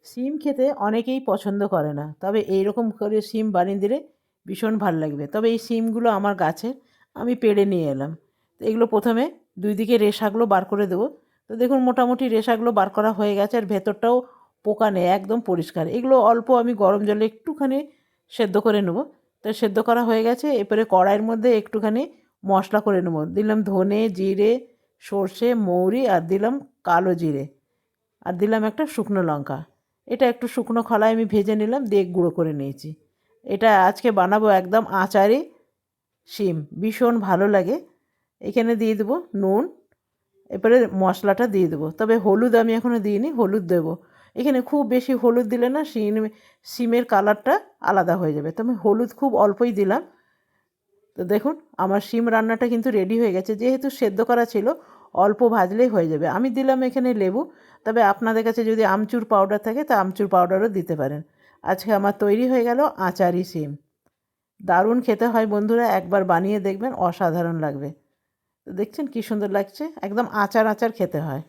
শিম খেতে অনেকেই পছন্দ করে না, তবে এইরকম করে শিম বানিয়ে দিলে ভীষণ ভাল লাগবে। তবে এই শিমগুলো আমার গাছের, আমি পেড়ে নিয়ে এলাম। তো এগুলো প্রথমে দুই দিকে রেশাগুলো বার করে দেবো। তো দেখুন মোটামুটি রেশাগুলো বার করা হয়ে গেছে, আর ভেতরটাও পোকা নেই, একদম পরিষ্কার। এগুলো অল্প আমি গরম জলে একটুখানি সেদ্ধ করে নেবো। তো সেদ্ধ করা হয়ে গেছে, এরপরে কড়াইয়ের মধ্যে একটুখানি মশলা করে নেবো। দিলাম ধনে, জিরে, সর্ষে, মৌরি, আর দিলাম কালো জিরে, আর দিলাম একটা শুকনো লঙ্কা। এটা একটু শুকনো খোলায় আমি ভেজে নিলাম, দিয়ে গুঁড়ো করে নিয়েছি। এটা আজকে বানাবো একদম আচারে শিম, ভীষণ ভালো লাগে। এখানে দিয়ে দেবো নুন, এরপরে মশলাটা দিয়ে দেবো। তবে হলুদ আমি এখনও দিইনি, হলুদ দেবো। এখানে খুব বেশি হলুদ দিলে না শিমের কালারটা আলাদা হয়ে যাবে, তো আমি হলুদ খুব অল্পই দিলাম। তো দেখুন আমার শিম রান্নাটা কিন্তু রেডি হয়ে গেছে। যেহেতু সেদ্ধ করা ছিল, অল্প ভাজলেই হয়ে যাবে। আমি দিলাম এখানে লেবু, তবে আপনাদের কাছে যদি আমচুর পাউডার থাকে তা আমচুর পাউডারও দিতে পারেন। আজকে আমার তৈরি হয়ে গেল আচারি শিম। দারুণ খেতে হয় বন্ধুরা, একবার বানিয়ে দেখবেন, অসাধারণ লাগবে। তো দেখছেন কী সুন্দর লাগছে, একদম আচার আচার খেতে হয়।